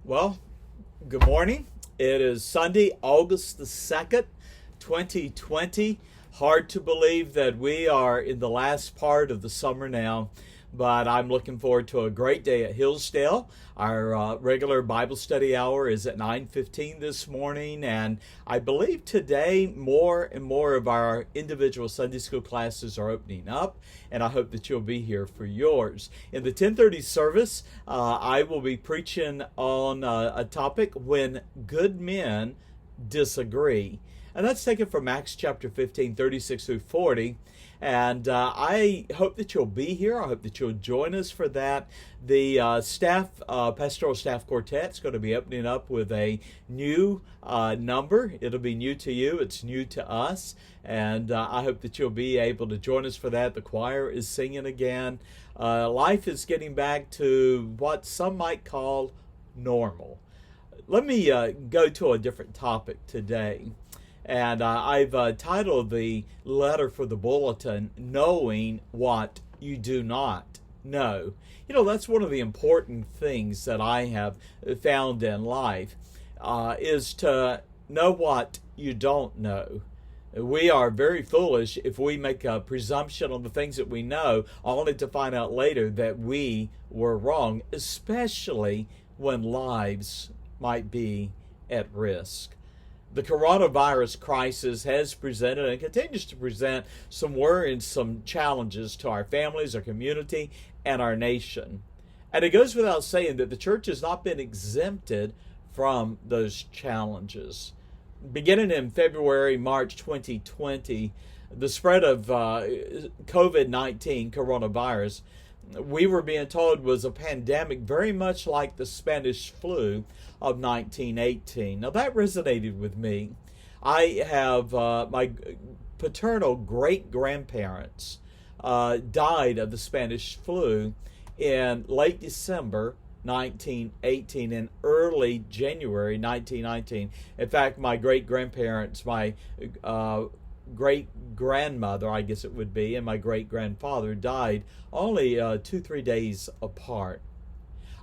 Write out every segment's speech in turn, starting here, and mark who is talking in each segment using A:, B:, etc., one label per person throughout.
A: Well, good morning. It is Sunday, August the 2nd, 2020. Hard to believe that we are in the last part of the summer now, but I'm looking forward to a great day at Hillsdale. Our regular Bible study hour is at 9:15 this morning, and I believe today more and more of our individual Sunday school classes are opening up, and I hope that you'll be here for yours. In the 10:30 service, I will be preaching on a topic, when good men disagree. And that's taken from Acts chapter 15, 36 through 40. And I hope that you'll be here. I hope that you'll join us for that. The pastoral staff quartet is going to be opening up with a new number. It'll be new to you. It's new to us. And I hope that you'll be able to join us for that. The choir is singing again. Life is getting back to what some might call normal. Let me go to a different topic today. And I've titled the letter for the bulletin, Knowing What You Do Not Know. You know, that's one of the important things that I have found in life, is to know what you don't know. We are very foolish if we make a presumption on the things that we know, only to find out later that we were wrong, especially when lives might be at risk. The coronavirus crisis has presented and continues to present some worries, some challenges to our families, our community, and our nation. And it goes without saying that the church has not been exempted from those challenges. Beginning in February, March 2020, the spread of COVID-19, coronavirus, we were being told was a pandemic very much like the Spanish flu of 1918. Now that resonated with me. I have my paternal great-grandparents died of the Spanish flu in late December 1918 and early January 1919. In fact, my great-grandparents, my great-grandmother, I guess it would be, and my great-grandfather died only 2-3 days apart.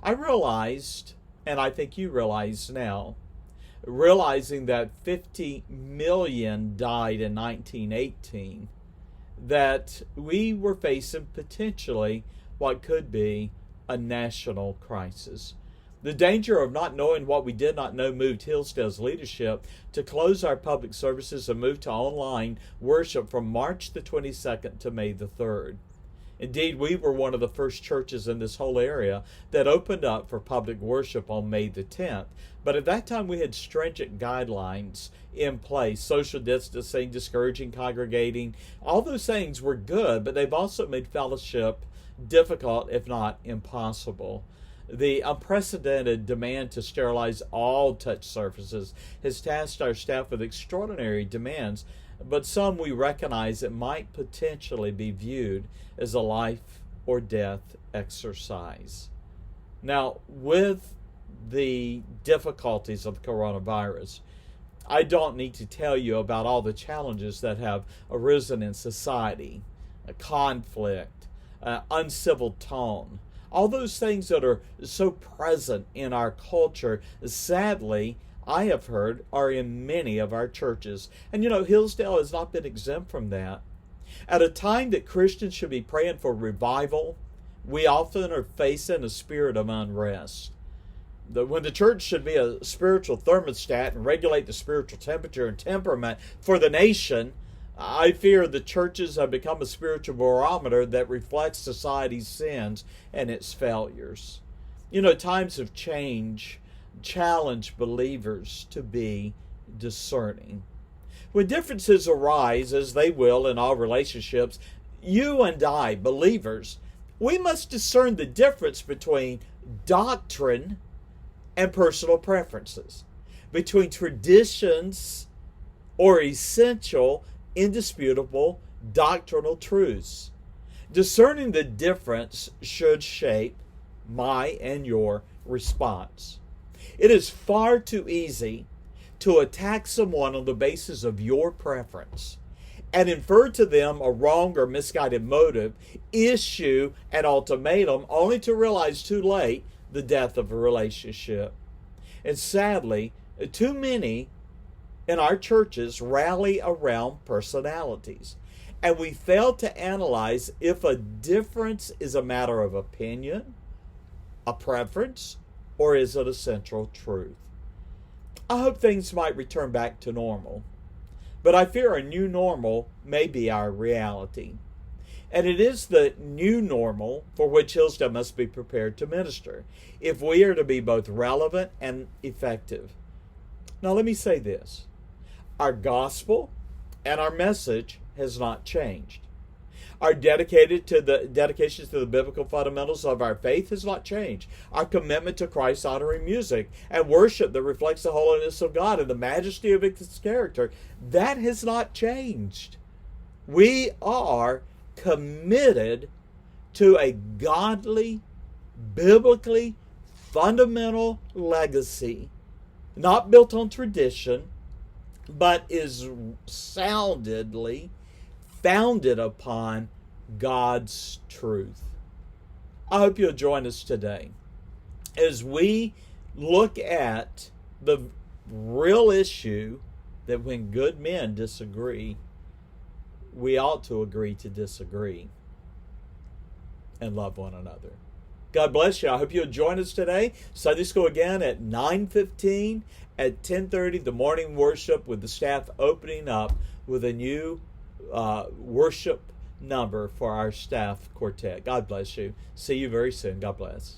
A: I realized, and I think you realize now, realizing that 50 million died in 1918, that we were facing potentially what could be a national crisis. The danger of not knowing what we did not know moved Hillsdale's leadership to close our public services and move to online worship from March the 22nd to May the 3rd. Indeed, we were one of the first churches in this whole area that opened up for public worship on May the 10th. But at that time, we had stringent guidelines in place: social distancing, discouraging congregating. All those things were good, but they've also made fellowship difficult, if not impossible. The unprecedented demand to sterilize all touch surfaces has tasked our staff with extraordinary demands, but some we recognize that might potentially be viewed as a life or death exercise. Now, with the difficulties of the coronavirus, I don't need to tell you about all the challenges that have arisen in society: conflict, uncivil tone. All those things that are so present in our culture, sadly, I have heard, are in many of our churches. And you know, Hillsdale has not been exempt from that. At a time that Christians should be praying for revival, we often are facing a spirit of unrest. When the church should be a spiritual thermostat and regulate the spiritual temperature and temperament for the nation, I fear the churches have become a spiritual barometer that reflects society's sins and its failures. You know, times of change challenge believers to be discerning. When differences arise, as they will in all relationships, you and I, believers, we must discern the difference between doctrine and personal preferences, between traditions or essential, indisputable doctrinal truths. Discerning the difference should shape my and your response. It is far too easy to attack someone on the basis of your preference and infer to them a wrong or misguided motive, issue an ultimatum only to realize too late the death of a relationship. And sadly, too many in our churches rally around personalities. And we fail to analyze if a difference is a matter of opinion, a preference, or is it a central truth. I hope things might return back to normal, but I fear a new normal may be our reality. And it is the new normal for which Hillsdale must be prepared to minister if we are to be both relevant and effective. Now let me say this. Our gospel and our message has not changed. Our dedication to the biblical fundamentals of our faith has not changed. Our commitment to Christ-honoring music and worship that reflects the holiness of God and the majesty of His character, that has not changed. We are committed to a godly, biblically fundamental legacy, not built on tradition, but is soundedly founded upon God's truth. I hope you'll join us today as we look at the real issue that when good men disagree, we ought to agree to disagree and love one another. God bless you. I hope you'll join us today. Sunday school again at 9:15, at 10:30, the morning worship with the staff opening up with a new worship number for our staff quartet. God bless you. See you very soon. God bless.